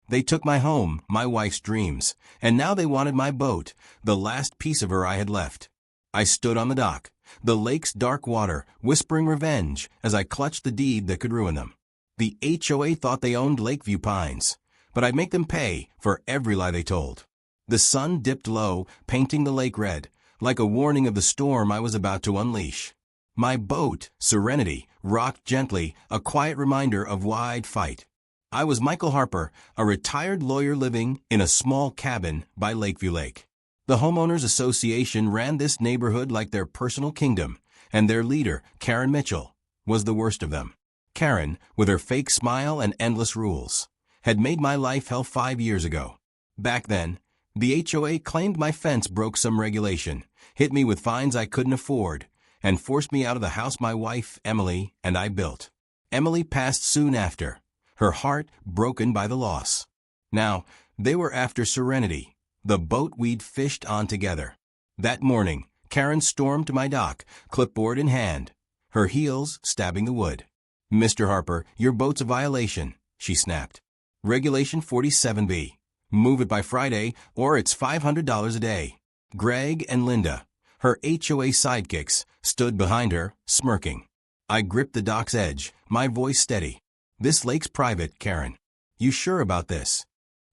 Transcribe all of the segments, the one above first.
They took my home, my wife's dreams, and now they wanted my boat, the last piece of her I had left. I stood on the dock, the lake's dark water, whispering revenge as I clutched the deed that could ruin them. The HOA thought they owned Lakeview Pines, but I'd make them pay for every lie they told. The sun dipped low, painting the lake red, like a warning of the storm I was about to unleash. My boat, Serenity, rocked gently, a quiet reminder of why I'd fight. I was Michael Harper, a retired lawyer living in a small cabin by Lakeview Lake. The Homeowners Association ran this neighborhood like their personal kingdom, and their leader, Karen Mitchell, was the worst of them. Karen, with her fake smile and endless rules, had made my life hell 5 years ago. Back then, the HOA claimed my fence broke some regulation, hit me with fines I couldn't afford, and forced me out of the house my wife, Emily, and I built. Emily passed soon after, her heart broken by the loss. Now, they were after Serenity, the boat we'd fished on together. That morning, Karen stormed to my dock, clipboard in hand, her heels stabbing the wood. "Mr. Harper, your boat's a violation," she snapped. "Regulation 47B. Move it by Friday, or it's $500 a day." Greg and Linda, her HOA sidekicks, stood behind her, smirking. I gripped the dock's edge, my voice steady. "This lake's private, Karen. You sure about this?"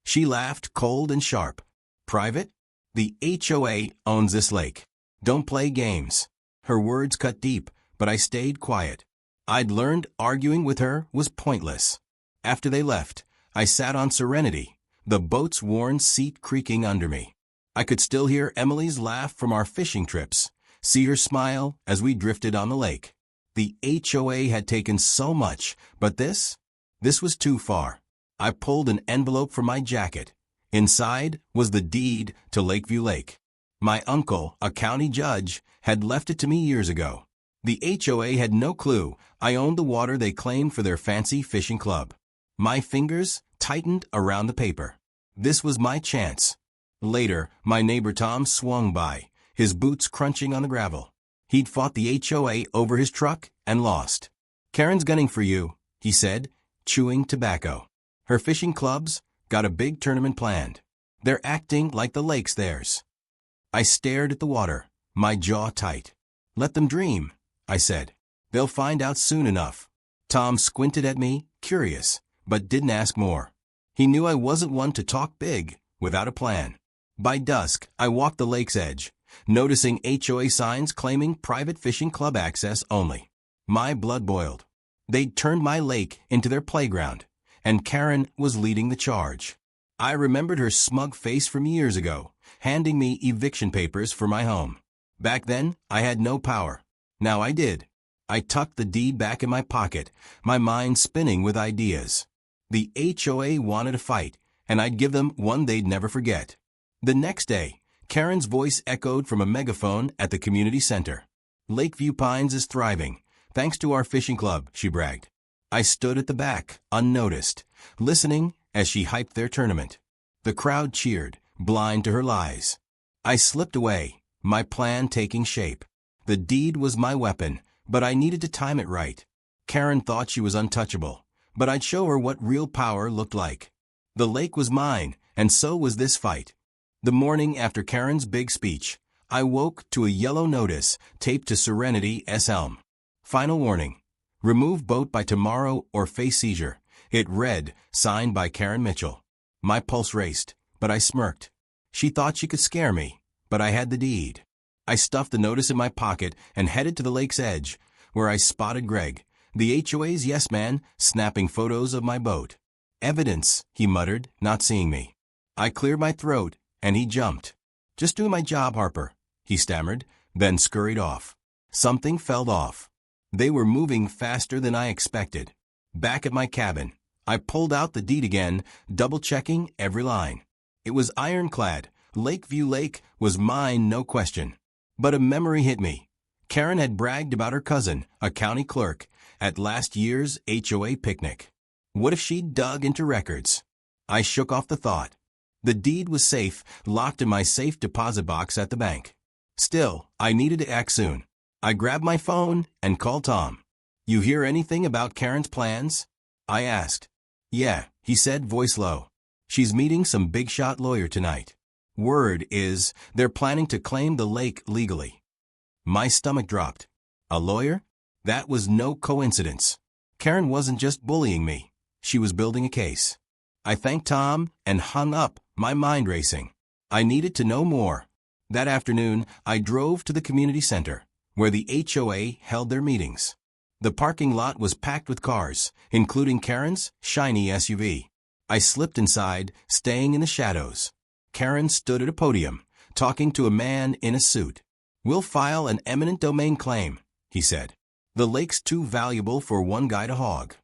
She laughed, cold and sharp. "Private? The HOA owns this lake. Don't play games." Her words cut deep, but I stayed quiet. I'd learned arguing with her was pointless. After they left, I sat on Serenity, the boat's worn seat creaking under me. I could still hear Emily's laugh from our fishing trips, see her smile as we drifted on the lake. The HOA had taken so much, but this was too far. I pulled an envelope from my jacket. Inside was the deed to Lakeview Lake. My uncle, a county judge, had left it to me years ago. The HOA had no clue I owned the water they claimed for their fancy fishing club. My fingers tightened around the paper. This was my chance. Later, my neighbor Tom swung by, his boots crunching on the gravel. He'd fought the HOA over his truck and lost. "Karen's gunning for you," he said, chewing tobacco. "Her fishing club's got a big tournament planned. They're acting like the lake's theirs." I stared at the water, my jaw tight. "Let them dream," I said. "They'll find out soon enough." Tom squinted at me, curious, but didn't ask more. He knew I wasn't one to talk big without a plan. By dusk, I walked the lake's edge, noticing HOA signs claiming private fishing club access only. My blood boiled. They'd turned my lake into their playground, and Karen was leading the charge. I remembered her smug face from years ago, handing me eviction papers for my home. Back then, I had no power. Now I did. I tucked the deed back in my pocket, my mind spinning with ideas. The HOA wanted a fight, and I'd give them one they'd never forget. The next day, Karen's voice echoed from a megaphone at the community center. "Lakeview Pines is thriving, thanks to our fishing club," she bragged. I stood at the back, unnoticed, listening as she hyped their tournament. The crowd cheered, blind to her lies. I slipped away, my plan taking shape. The deed was my weapon, but I needed to time it right. Karen thought she was untouchable, but I'd show her what real power looked like. The lake was mine, and so was this fight. The morning after Karen's big speech, I woke to a yellow notice taped to Serenity's helm. "Final warning. Remove boat by tomorrow or face seizure." It read, signed by Karen Mitchell. My pulse raced, but I smirked. She thought she could scare me, but I had the deed. I stuffed the notice in my pocket and headed to the lake's edge, where I spotted Greg, the HOA's yes man, snapping photos of my boat. "Evidence," he muttered, not seeing me. I cleared my throat, and he jumped. "Just doing my job, Harper," he stammered, then scurried off. Something fell off. They were moving faster than I expected. Back at my cabin, I pulled out the deed again, double-checking every line. It was ironclad. Lakeview Lake was mine, no question. But a memory hit me. Karen had bragged about her cousin, a county clerk, at last year's HOA picnic. What if she'd dug into records? I shook off the thought. The deed was safe, locked in my safe deposit box at the bank. Still, I needed to act soon. I grabbed my phone and called Tom. "You hear anything about Karen's plans?" I asked. "Yeah," he said, voice low. She's meeting some big-shot lawyer tonight. Word is they're planning to claim the lake legally. My stomach dropped. A lawyer? That was no coincidence. Karen wasn't just bullying me. She was building a case. I thanked Tom and hung up, my mind racing. I needed to know more. That afternoon, I drove to the community center, where the HOA held their meetings. The parking lot was packed with cars, including Karen's shiny SUV. I slipped inside, staying in the shadows. Karen stood at a podium, talking to a man in a suit. "We'll file an eminent domain claim," he said. "The lake's too valuable for one guy to hog."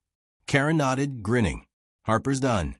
Karen nodded, grinning. "Harper's done."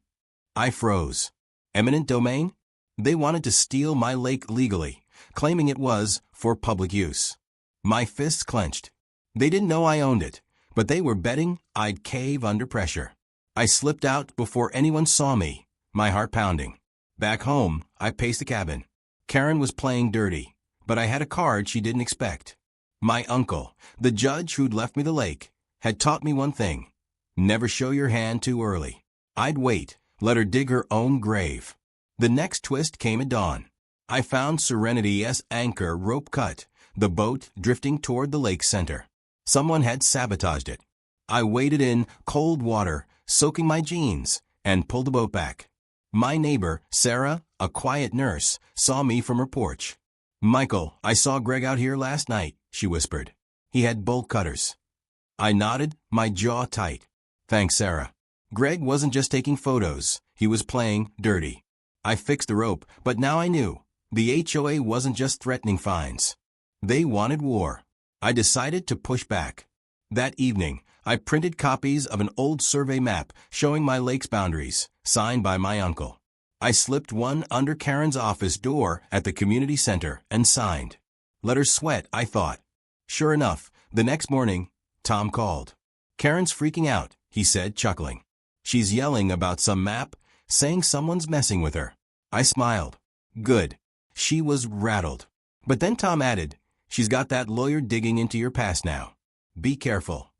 I froze. Eminent domain? They wanted to steal my lake legally, claiming it was for public use. My fists clenched. They didn't know I owned it, but they were betting I'd cave under pressure. I slipped out before anyone saw me, my heart pounding. Back home, I paced the cabin. Karen was playing dirty, but I had a card she didn't expect. My uncle, the judge who'd left me the lake, had taught me one thing: never show your hand too early. I'd wait, let her dig her own grave. The next twist came at dawn. I found Serenity's anchor rope cut, the boat drifting toward the lake center. Someone had sabotaged it. I waded in cold water, soaking my jeans, and pulled the boat back. My neighbor, Sarah, a quiet nurse, saw me from her porch. "Michael, I saw Greg out here last night," she whispered. "He had bolt cutters." I nodded, my jaw tight. "Thanks, Sarah." Greg wasn't just taking photos, he was playing dirty. I fixed the rope, but now I knew. The HOA wasn't just threatening fines. They wanted war. I decided to push back. That evening, I printed copies of an old survey map showing my lake's boundaries, signed by my uncle. I slipped one under Karen's office door at the community center and signed. Let her sweat, I thought. Sure enough, the next morning, Tom called. "Karen's freaking out," he said, chuckling. "She's yelling about some map, saying someone's messing with her." I smiled. Good. She was rattled. But then Tom added, "She's got that lawyer digging into your past now. Be careful."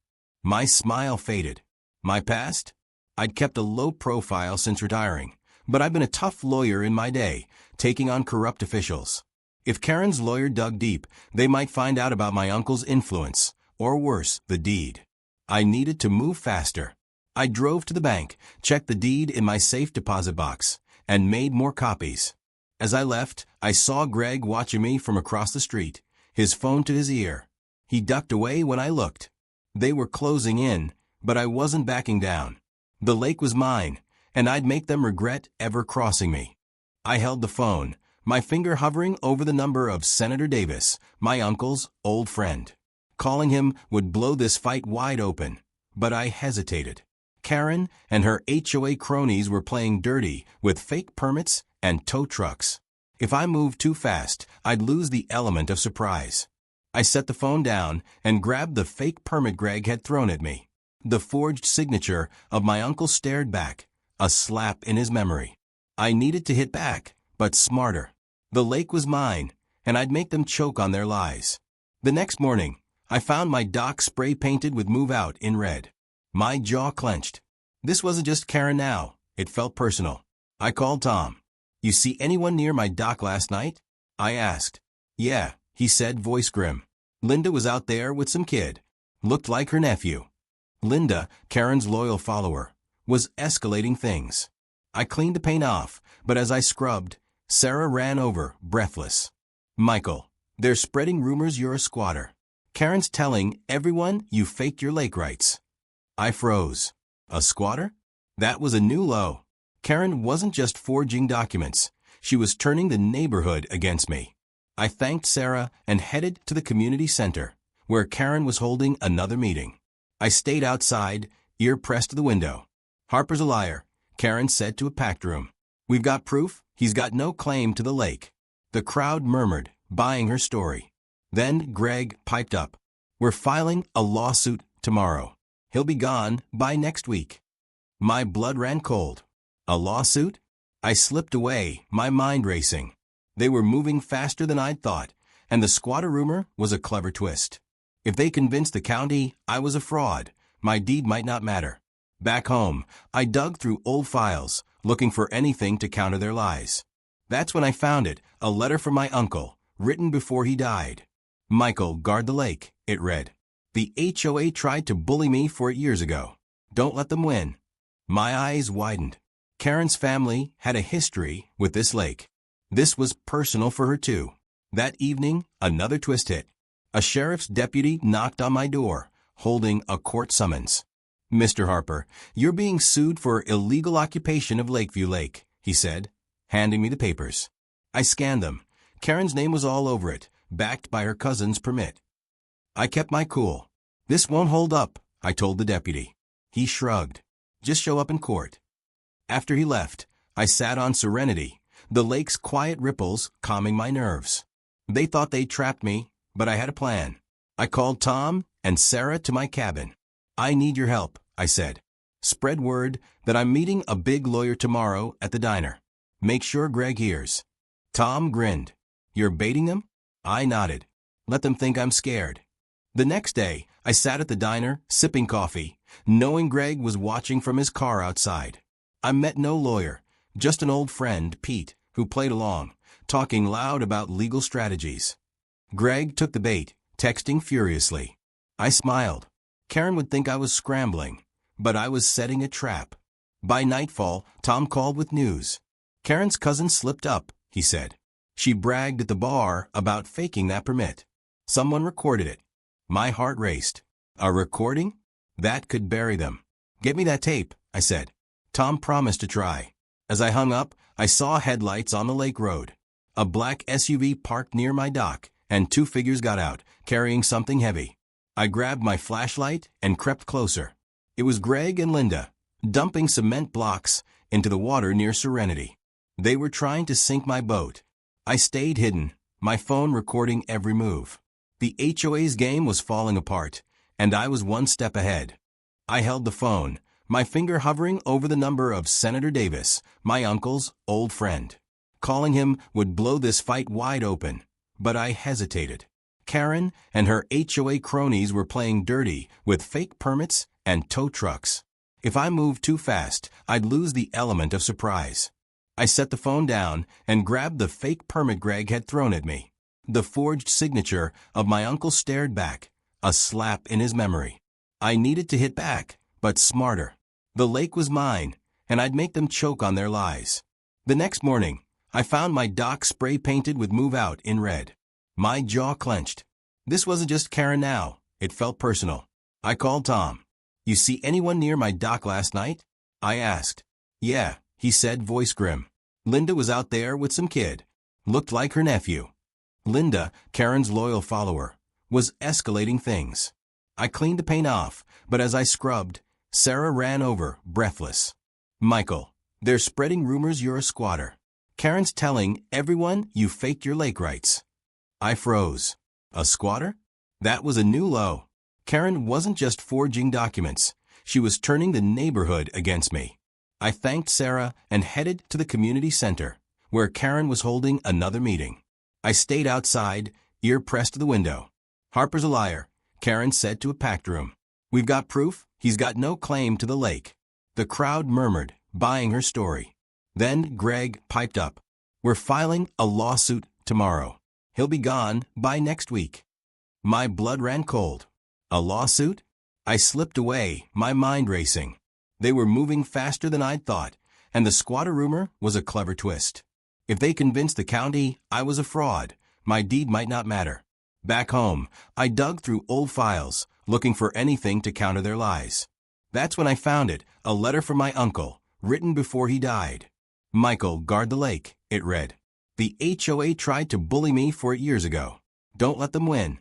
My smile faded. My past? I'd kept a low profile since retiring, but I've been a tough lawyer in my day, taking on corrupt officials. If Karen's lawyer dug deep, they might find out about my uncle's influence, or worse, the deed. I needed to move faster. I drove to the bank, checked the deed in my safe deposit box, and made more copies. As I left, I saw Greg watching me from across the street, his phone to his ear. He ducked away when I looked. They were closing in, but I wasn't backing down. The lake was mine, and I'd make them regret ever crossing me. I held the phone, my finger hovering over the number of Senator Davis, my uncle's old friend. Calling him would blow this fight wide open, but I hesitated. Karen and her HOA cronies were playing dirty with fake permits and tow trucks. If I moved too fast, I'd lose the element of surprise. I set the phone down and grabbed the fake permit Greg had thrown at me. The forged signature of my uncle stared back, a slap in his memory. I needed to hit back, but smarter. The lake was mine, and I'd make them choke on their lies. The next morning, I found my dock spray painted with "Move Out" in red. My jaw clenched. This wasn't just Karen now. It felt personal. I called Tom. "You see anyone near my dock last night?" I asked. "Yeah," he said, voice grim. "Linda was out there with some kid. Looked like her nephew." Linda, Karen's loyal follower, was escalating things. I cleaned the paint off, but as I scrubbed, Sarah ran over, breathless. "Michael, they're spreading rumors you're a squatter. Karen's telling everyone you faked your lake rights." I froze. A squatter? That was a new low. Karen wasn't just forging documents. She was turning the neighborhood against me. I thanked Sarah and headed to the community center, where Karen was holding another meeting. I stayed outside, ear pressed to the window. "Harper's a liar," Karen said to a packed room. "We've got proof. He's got no claim to the lake." The crowd murmured, buying her story. Then Greg piped up. "We're filing a lawsuit tomorrow. He'll be gone by next week." My blood ran cold. A lawsuit? I slipped away, my mind racing. They were moving faster than I'd thought, and the squatter rumor was a clever twist. If they convinced the county I was a fraud, my deed might not matter. Back home, I dug through old files, looking for anything to counter their lies. That's when I found it, a letter from my uncle, written before he died. "Michael, guard the lake," it read. "The HOA tried to bully me for it years ago. Don't let them win." My eyes widened. Karen's family had a history with this lake. This was personal for her too. That evening, another twist hit. A sheriff's deputy knocked on my door, holding a court summons. "Mr. Harper, you're being sued for illegal occupation of Lakeview Lake," he said, handing me the papers. I scanned them. Karen's name was all over it, backed by her cousin's permit. I kept my cool. "This won't hold up," I told the deputy. He shrugged. "Just show up in court." After he left, I sat on serenity, the lake's quiet ripples calming my nerves. They thought they'd trapped me, but I had a plan. I called Tom and Sarah to my cabin. "I need your help," I said. "Spread word that I'm meeting a big lawyer tomorrow at the diner. Make sure Greg hears." Tom grinned. "You're baiting them?" I nodded. "Let them think I'm scared." The next day, I sat at the diner, sipping coffee, knowing Greg was watching from his car outside. I met no lawyer, just an old friend, Pete, who played along, talking loud about legal strategies. Greg took the bait, texting furiously. I smiled. Karen would think I was scrambling, but I was setting a trap. By nightfall, Tom called with news. "Karen's cousin slipped up," he said. "She bragged at the bar about faking that permit. Someone recorded it." My heart raced. A recording? That could bury them. "Get me that tape," I said. Tom promised to try. As I hung up, I saw headlights on the lake road. A black SUV parked near my dock, and two figures got out, carrying something heavy. I grabbed my flashlight and crept closer. It was Greg and Linda, dumping cement blocks into the water near Serenity. They were trying to sink my boat. I stayed hidden, my phone recording every move. The HOA's game was falling apart, and I was one step ahead. I held the phone, my finger hovering over the number of Senator Davis, my uncle's old friend. Calling him would blow this fight wide open, but I hesitated. Karen and her HOA cronies were playing dirty with fake permits and tow trucks. If I moved too fast, I'd lose the element of surprise. I set the phone down and grabbed the fake permit Greg had thrown at me. The forged signature of my uncle stared back, a slap in his memory. I needed to hit back, but smarter. The lake was mine, and I'd make them choke on their lies. The next morning, I found my dock spray painted with "Move Out" in red. My jaw clenched. This wasn't just Karen now, it felt personal. I called Tom. "You see anyone near my dock last night?" I asked. "Yeah," he said, voice grim. "Linda was out there with some kid. Looked like her nephew." Linda, Karen's loyal follower, was escalating things. I cleaned the paint off, but as I scrubbed, Sarah ran over, breathless. "Michael, they're spreading rumors you're a squatter. Karen's telling everyone you faked your lake rights." I froze. A squatter? That was a new low. Karen wasn't just forging documents. She was turning the neighborhood against me. I thanked Sarah and headed to the community center, where Karen was holding another meeting. I stayed outside, ear pressed to the window. "Harper's a liar," Karen said to a packed room. "We've got proof. He's got no claim to the lake." The crowd murmured, buying her story. Then Greg piped up. "We're filing a lawsuit tomorrow. He'll be gone by next week." My blood ran cold. A lawsuit? I slipped away, my mind racing. They were moving faster than I'd thought, and the squatter rumor was a clever twist. If they convinced the county I was a fraud, my deed might not matter. Back home, I dug through old files, looking for anything to counter their lies. That's when I found it, a letter from my uncle, written before he died. "Michael, guard the lake," it read. "The HOA tried to bully me for it years ago. Don't let them win."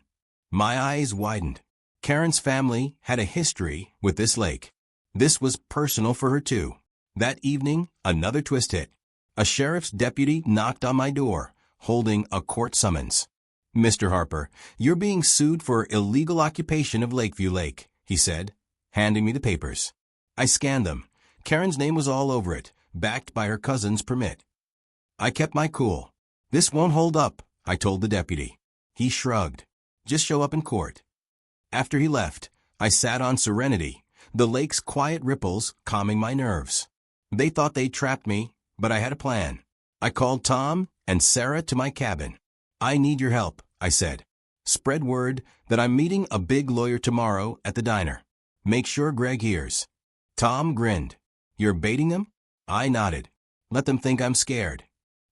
My eyes widened. Karen's family had a history with this lake. This was personal for her too. That evening, another twist hit. A sheriff's deputy knocked on my door, holding a court summons. "Mr. Harper, you're being sued for illegal occupation of Lakeview Lake," he said, handing me the papers. I scanned them. Karen's name was all over it, backed by her cousin's permit. I kept my cool. "This won't hold up," I told the deputy. He shrugged. "Just show up in court." After he left, I sat on serenity, the lake's quiet ripples calming my nerves. They thought they trapped me, but I had a plan. I called Tom and Sarah to my cabin. "I need your help," I said. "Spread word that I'm meeting a big lawyer tomorrow at the diner. Make sure Greg hears." Tom grinned. "You're baiting them?" I nodded. "Let them think I'm scared."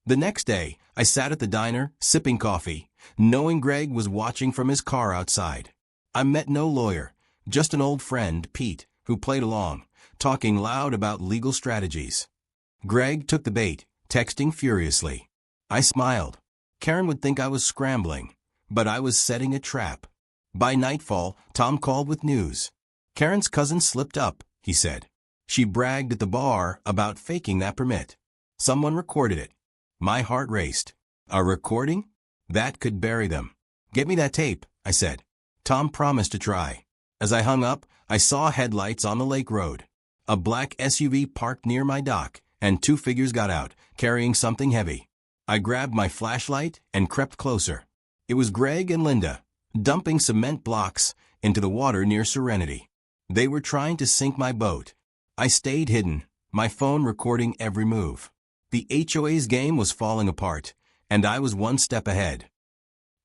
The next day, I sat at the diner, sipping coffee, knowing Greg was watching from his car outside. I met no lawyer, just an old friend, Pete, who played along, talking loud about legal strategies. Greg took the bait, texting furiously. I smiled. Karen would think I was scrambling, but I was setting a trap. By nightfall, Tom called with news. "Karen's cousin slipped up," he said. "She bragged at the bar about faking that permit. Someone recorded it." My heart raced. A recording? That could bury them. "Get me that tape," I said. Tom promised to try. As I hung up, I saw headlights on the lake road. A black SUV parked near my dock, and two figures got out, carrying something heavy. I grabbed my flashlight and crept closer. It was Greg and Linda, dumping cement blocks into the water near Serenity. They were trying to sink my boat. I stayed hidden, my phone recording every move. The HOA's game was falling apart, and I was one step ahead.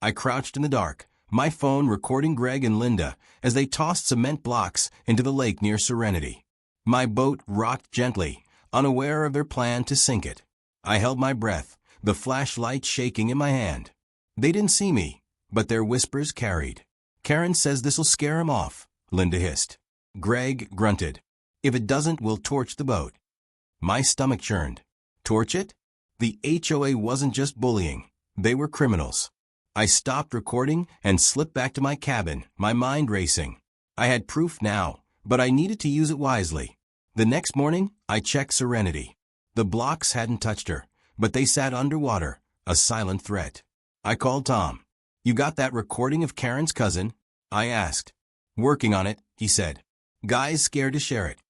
I crouched in the dark, my phone recording Greg and Linda as they tossed cement blocks into the lake near Serenity. My boat rocked gently, unaware of their plan to sink it. I held my breath, the flashlight shaking in my hand. They didn't see me, but their whispers carried. "Karen says this'll scare him off," Linda hissed. Greg grunted. "If it doesn't, we'll torch the boat." My stomach churned. Torch it? The HOA wasn't just bullying. They were criminals. I stopped recording and slipped back to my cabin, my mind racing. I had proof now, but I needed to use it wisely. The next morning, I checked Serenity. The blocks hadn't touched her, but they sat underwater, a silent threat. I called Tom. "You got that recording of Karen's cousin?" I asked. "Working on it," he said. "Guy's scared to share it."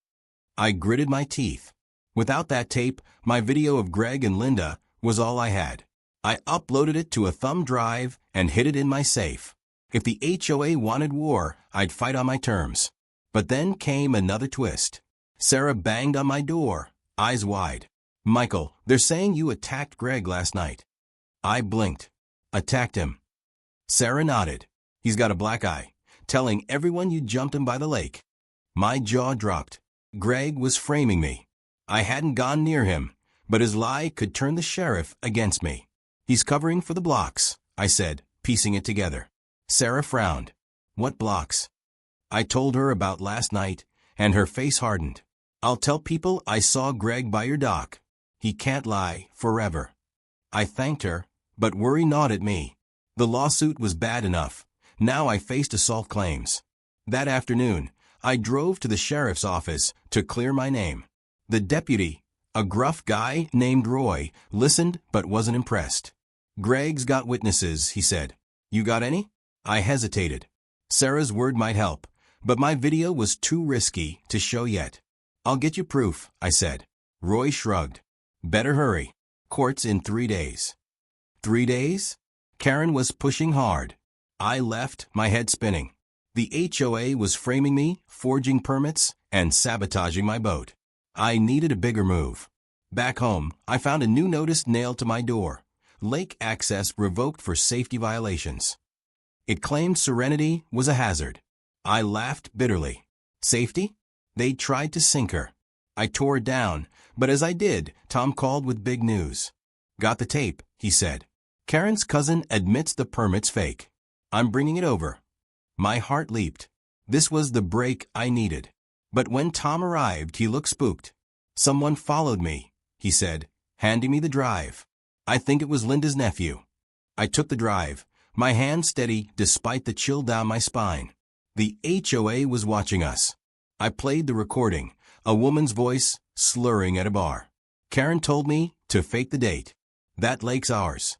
I gritted my teeth. Without that tape, my video of Greg and Linda was all I had. I uploaded it to a thumb drive and hid it in my safe. If the HOA wanted war, I'd fight on my terms. But then came another twist. Sarah banged on my door, eyes wide. "Michael, they're saying you attacked Greg last night." I blinked. "Attacked him?" Sarah nodded. "He's got a black eye, telling everyone you jumped him by the lake." My jaw dropped. Greg was framing me. I hadn't gone near him, but his lie could turn the sheriff against me. "He's covering for the blocks," I said, piecing it together. Sarah frowned. "What blocks?" I told her about last night, and her face hardened. "I'll tell people I saw Greg by your dock. He can't lie forever." I thanked her, but worry gnawed at me. The lawsuit was bad enough. Now I faced assault claims. That afternoon, I drove to the sheriff's office to clear my name. The deputy, a gruff guy named Roy, listened but wasn't impressed. "Greg's got witnesses," he said. "You got any?" I hesitated. Sarah's word might help, but my video was too risky to show yet. "I'll get you proof," I said. Roy shrugged. "Better hurry. Court's in 3 days." 3 days? Karen was pushing hard. I left, my head spinning. The HOA was framing me, forging permits, and sabotaging my boat. I needed a bigger move. Back home, I found a new notice nailed to my door. Lake access revoked for safety violations. It claimed Serenity was a hazard. I laughed bitterly. Safety? They tried to sink her. I tore it down, but as I did, Tom called with big news. "Got the tape," he said. "Karen's cousin admits the permit's fake. I'm bringing it over." My heart leaped. This was the break I needed. But when Tom arrived, he looked spooked. "Someone followed me," he said, handing me the drive. "I think it was Linda's nephew." I took the drive, my hand steady despite the chill down my spine. The HOA was watching us. I played the recording, a woman's voice slurring at a bar. "Karen told me to fake the date. That lake's ours."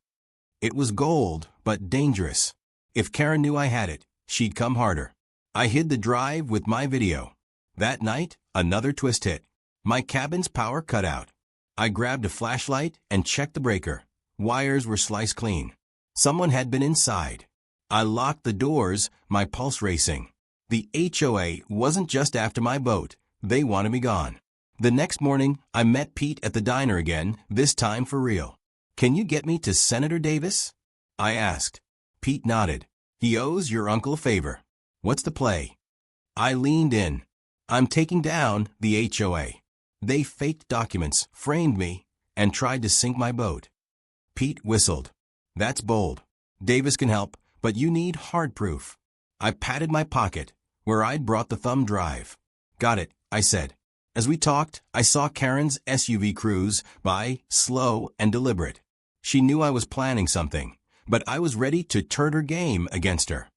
It was gold, but dangerous. If Karen knew I had it, she'd come harder. I hid the drive with my video. That night, another twist hit. My cabin's power cut out. I grabbed a flashlight and checked the breaker. Wires were sliced clean. Someone had been inside. I locked the doors, my pulse racing. The HOA wasn't just after my boat. They wanted me gone. The next morning, I met Pete at the diner again, this time for real. "Can you get me to Senator Davis?" I asked. Pete nodded. "He owes your uncle a favor." "What's the play?" I leaned in. "I'm taking down the HOA. They faked documents, framed me, and tried to sink my boat." Pete whistled. "That's bold. Davis can help, but you need hard proof." I patted my pocket, where I'd brought the thumb drive. "Got it," I said. As we talked, I saw Karen's SUV cruise by, slow and deliberate. She knew I was planning something, but I was ready to turn her game against her.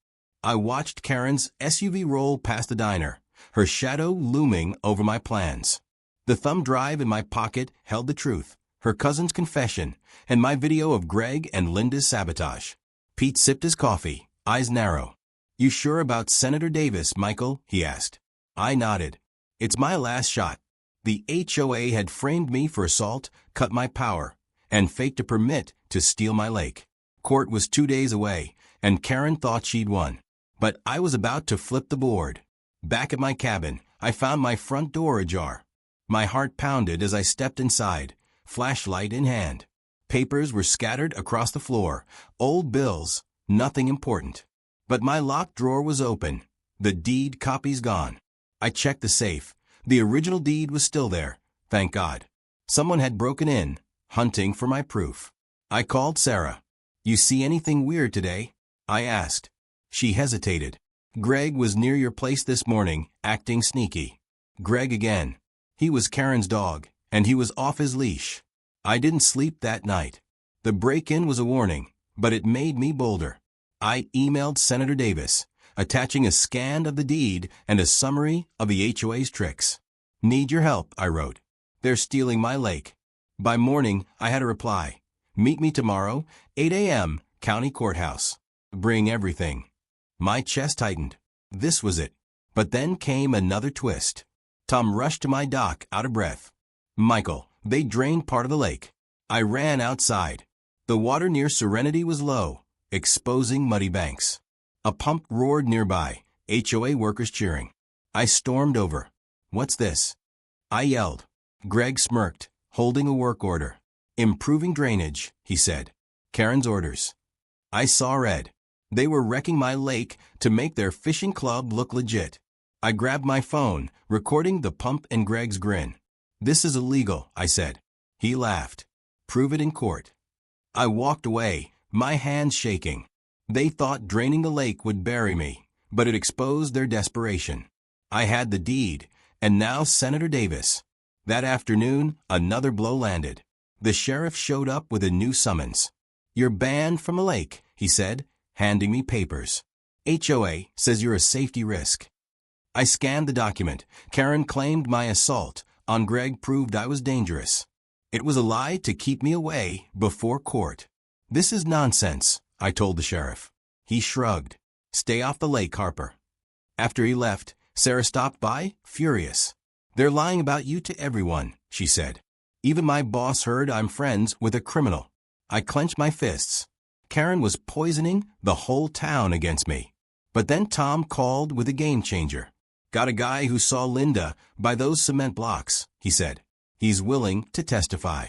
I watched Karen's SUV roll past the diner, her shadow looming over my plans. The thumb drive in my pocket held the truth, her cousin's confession, and my video of Greg and Linda's sabotage. Pete sipped his coffee, eyes narrow. "You sure about Senator Davis, Michael?" he asked. I nodded. "It's my last shot." The HOA had framed me for assault, cut my power, and faked a permit to steal my lake. Court was 2 days away, and Karen thought she'd won. But I was about to flip the board. Back at my cabin, I found my front door ajar. My heart pounded as I stepped inside, flashlight in hand. Papers were scattered across the floor, old bills, nothing important. But my locked drawer was open, the deed copies gone. I checked the safe. The original deed was still there, thank God. Someone had broken in, hunting for my proof. I called Sarah. "You see anything weird today?" I asked. She hesitated. "Greg was near your place this morning, acting sneaky." Greg again. He was Karen's dog, and he was off his leash. I didn't sleep that night. The break-in was a warning, but it made me bolder. I emailed Senator Davis, attaching a scan of the deed and a summary of the HOA's tricks. "Need your help," I wrote. "They're stealing my lake." By morning, I had a reply. "Meet me tomorrow, 8 a.m., County Courthouse. Bring everything." My chest tightened. This was it. But then came another twist. Tom rushed to my dock, out of breath. "Michael, they drained part of the lake." I ran outside. The water near Serenity was low, exposing muddy banks. A pump roared nearby, HOA workers cheering. I stormed over. "What's this?" I yelled. Greg smirked, holding a work order. "Improving drainage," he said. "Karen's orders." I saw red. They were wrecking my lake to make their fishing club look legit. I grabbed my phone, recording the pump and Greg's grin. "This is illegal," I said. He laughed. "Prove it in court." I walked away, my hands shaking. They thought draining the lake would bury me, but it exposed their desperation. I had the deed, and now Senator Davis. That afternoon, another blow landed. The sheriff showed up with a new summons. "You're banned from the lake," he said, handing me papers. "HOA says you're a safety risk." I scanned the document. Karen claimed my assault on Greg proved I was dangerous. It was a lie to keep me away before court. "This is nonsense," I told the sheriff. He shrugged. "Stay off the lake, Harper." After he left, Sarah stopped by, furious. "They're lying about you to everyone," she said. "Even my boss heard I'm friends with a criminal." I clenched my fists. Karen was poisoning the whole town against me. But then Tom called with a game changer. "Got a guy who saw Linda by those cement blocks," he said. "He's willing to testify."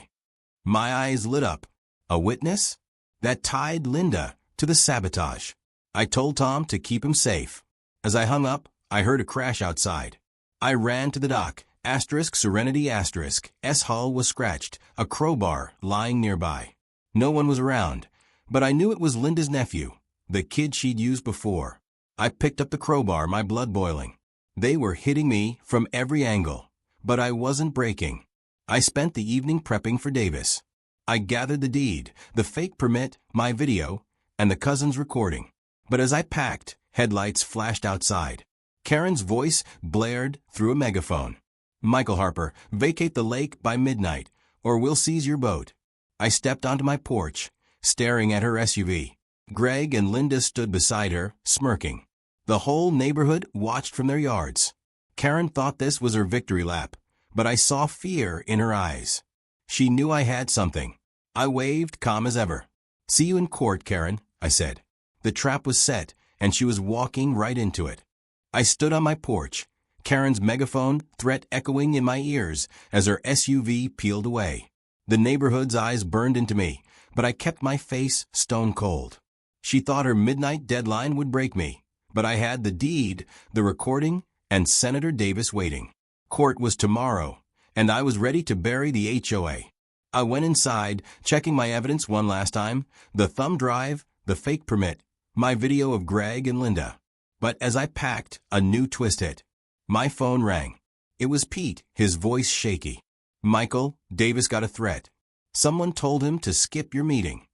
My eyes lit up. A witness? That tied Linda to the sabotage. I told Tom to keep him safe. As I hung up, I heard a crash outside. I ran to the dock. Serenity S hull was scratched, a crowbar lying nearby. No one was around, but I knew it was Linda's nephew, the kid she'd used before. I picked up the crowbar, my blood boiling. They were hitting me from every angle, but I wasn't breaking. I spent the evening prepping for Davis. I gathered the deed, the fake permit, my video, and the cousin's recording. But as I packed, headlights flashed outside. Karen's voice blared through a megaphone. "Michael Harper, vacate the lake by midnight, or we'll seize your boat." I stepped onto my porch, staring at her SUV. Greg and Linda stood beside her, smirking. The whole neighborhood watched from their yards. Karen thought this was her victory lap, but I saw fear in her eyes. She knew I had something. I waved, calm as ever. "See you in court, Karen," I said. The trap was set, and she was walking right into it. I stood on my porch, Karen's megaphone threat echoing in my ears as her SUV peeled away. The neighborhood's eyes burned into me, but I kept my face stone cold. She thought her midnight deadline would break me, but I had the deed, the recording, and Senator Davis waiting. Court was tomorrow, and I was ready to bury the HOA. I went inside, checking my evidence one last time, the thumb drive, the fake permit, my video of Greg and Linda. But as I packed, a new twist hit. My phone rang. It was Pete, his voice shaky. "Michael, Davis got a threat. Someone told him to skip your meeting."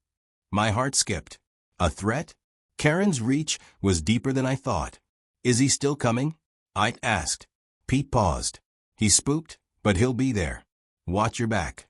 My heart skipped. A threat? Karen's reach was deeper than I thought. "Is he still coming?" I asked. Pete paused. "He's spooked, but he'll be there. Watch your back."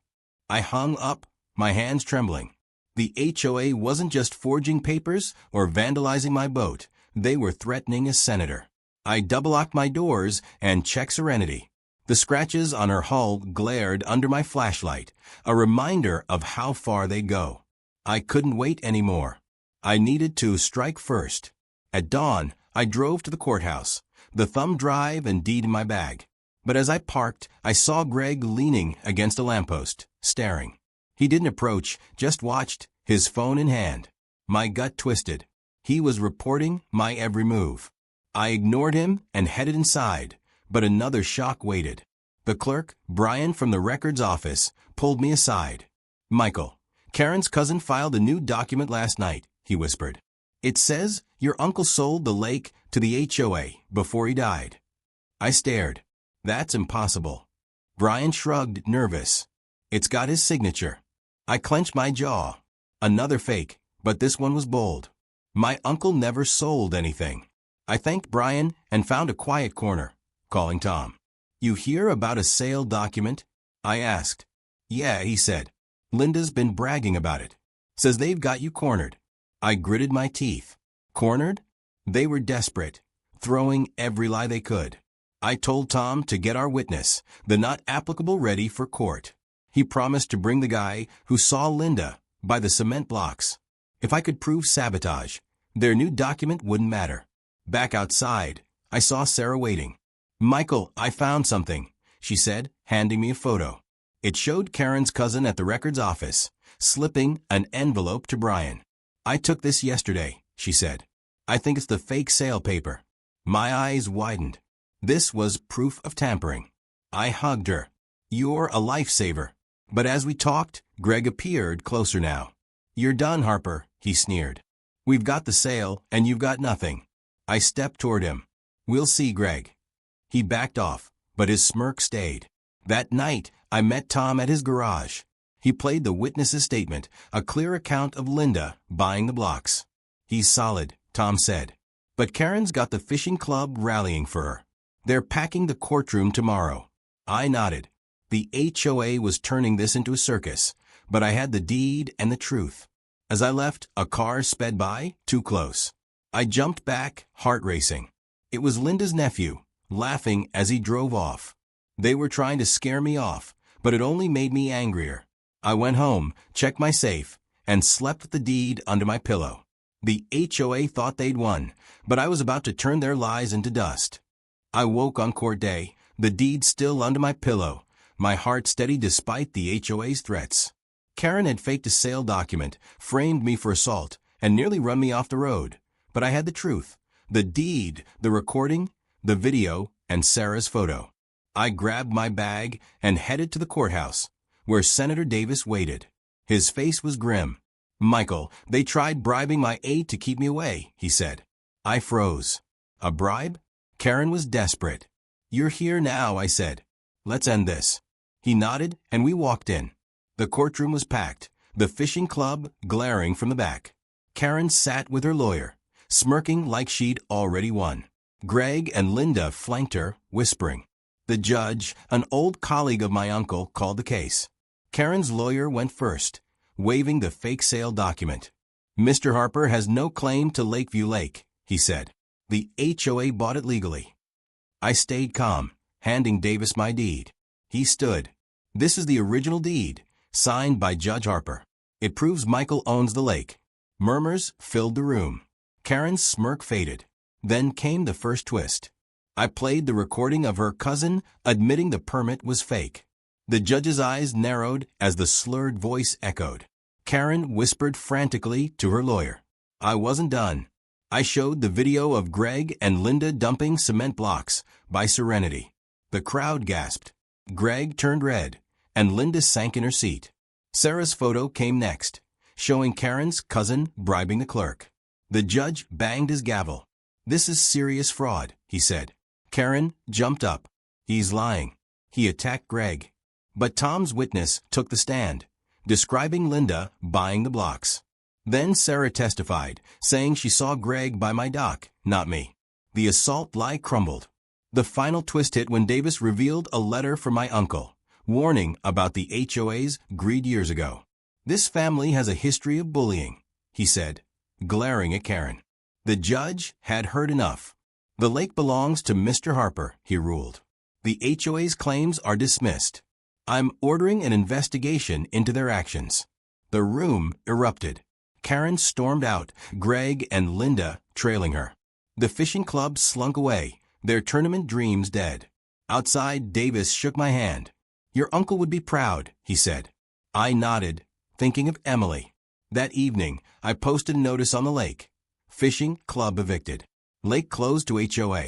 I hung up, my hands trembling. The HOA wasn't just forging papers or vandalizing my boat. They were threatening a senator. I double-locked my doors and checked Serenity. The scratches on her hull glared under my flashlight, a reminder of how far they'd go. I couldn't wait anymore. I needed to strike first. At dawn, I drove to the courthouse, the thumb drive and deed in my bag. But as I parked, I saw Greg leaning against a lamppost, staring. He didn't approach, just watched, his phone in hand. My gut twisted. He was reporting my every move. I ignored him and headed inside, but another shock waited. The clerk, Brian from the records office, pulled me aside. "Michael, Karen's cousin filed a new document last night," he whispered. "It says your uncle sold the lake to the HOA before he died." I stared. "That's impossible." Brian shrugged, nervous. "It's got his signature." I clenched my jaw. Another fake, but this one was bold. My uncle never sold anything. I thanked Brian and found a quiet corner, calling Tom. "You hear about a sale document?" I asked. "Yeah," he said. "Linda's been bragging about it. Says they've got you cornered." I gritted my teeth. Cornered? They were desperate, throwing every lie they could. I told Tom to get our witness, the not applicable, ready for court. He promised to bring the guy who saw Linda by the cement blocks. If I could prove sabotage, their new document wouldn't matter. Back outside, I saw Sarah waiting. "Michael, I found something," she said, handing me a photo. It showed Karen's cousin at the records office, slipping an envelope to Brian. "I took this yesterday," she said. "I think it's the fake sale paper." My eyes widened. This was proof of tampering. I hugged her. "You're a lifesaver." But as we talked, Greg appeared closer now. "You're done, Harper," he sneered. "We've got the sale, and you've got nothing." I stepped toward him. "We'll see, Greg." He backed off, but his smirk stayed. That night, I met Tom at his garage. He played the witness's statement, a clear account of Linda buying the blocks. "He's solid," Tom said. "But Karen's got the fishing club rallying for her. They're packing the courtroom tomorrow." I nodded. The HOA was turning this into a circus, but I had the deed and the truth. As I left, a car sped by, too close. I jumped back, heart racing. It was Linda's nephew, laughing as he drove off. They were trying to scare me off, but it only made me angrier. I went home, checked my safe, and slept with the deed under my pillow. The HOA thought they'd won, but I was about to turn their lies into dust. I woke on court day, the deed still under my pillow, my heart steady despite the HOA's threats. Karen had faked a sale document, framed me for assault, and nearly run me off the road. But I had the truth, the deed, the recording, the video, and Sarah's photo. I grabbed my bag and headed to the courthouse, where Senator Davis waited. His face was grim. "Michael, they tried bribing my aide to keep me away," he said. I froze. "A bribe?" Karen was desperate. "You're here now," I said. "Let's end this." He nodded, and we walked in. The courtroom was packed, the fishing club glaring from the back. Karen sat with her lawyer, smirking like she'd already won. Greg and Linda flanked her, whispering. The judge, an old colleague of my uncle, called the case. Karen's lawyer went first, waving the fake sale document. "Mr. Harper has no claim to Lakeview Lake," he said. "The HOA bought it legally." I stayed calm, handing Davis my deed. He stood. "This is the original deed, signed by Judge Harper. It proves Michael owns the lake." Murmurs filled the room. Karen's smirk faded. Then came the first twist. I played the recording of her cousin admitting the permit was fake. The judge's eyes narrowed as the slurred voice echoed. Karen whispered frantically to her lawyer. I wasn't done. I showed the video of Greg and Linda dumping cement blocks by Serenity. The crowd gasped. Greg turned red, and Linda sank in her seat. Sarah's photo came next, showing Karen's cousin bribing the clerk. The judge banged his gavel. This is serious fraud, he said. Karen jumped up. He's lying. He attacked Greg. But Tom's witness took the stand, describing Linda buying the blocks. Then Sarah testified, saying she saw Greg buy my dock, not me. The assault lie crumbled. The final twist hit when Davis revealed a letter from my uncle, warning about the HOA's greed years ago. This family has a history of bullying, he said, glaring at Karen. The judge had heard enough. The lake belongs to Mr. Harper, he ruled. The HOA's claims are dismissed. I'm ordering an investigation into their actions. The room erupted. Karen stormed out, Greg and Linda trailing her. The fishing club slunk away, their tournament dreams dead. Outside, Davis shook my hand. Your uncle would be proud, he said. I nodded, thinking of Emily. That evening, I posted a notice on the lake. Fishing club evicted. Lake closed to HOA.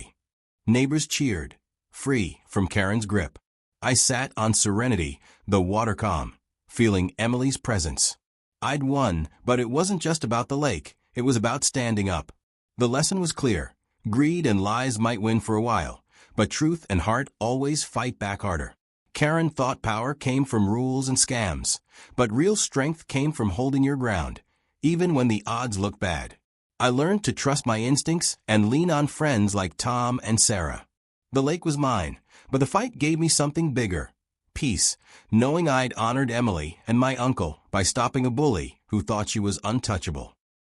Neighbors cheered, free from Karen's grip. I sat on Serenity, the water calm, feeling Emily's presence. I'd won, but it wasn't just about the lake. It was about standing up. The lesson was clear. Greed and lies might win for a while, but truth and heart always fight back harder. Karen thought power came from rules and scams, but real strength came from holding your ground, even when the odds looked bad. I learned to trust my instincts and lean on friends like Tom and Sarah. The lake was mine, but the fight gave me something bigger. Peace, knowing I'd honored Emily and my uncle by stopping a bully who thought she was untouchable.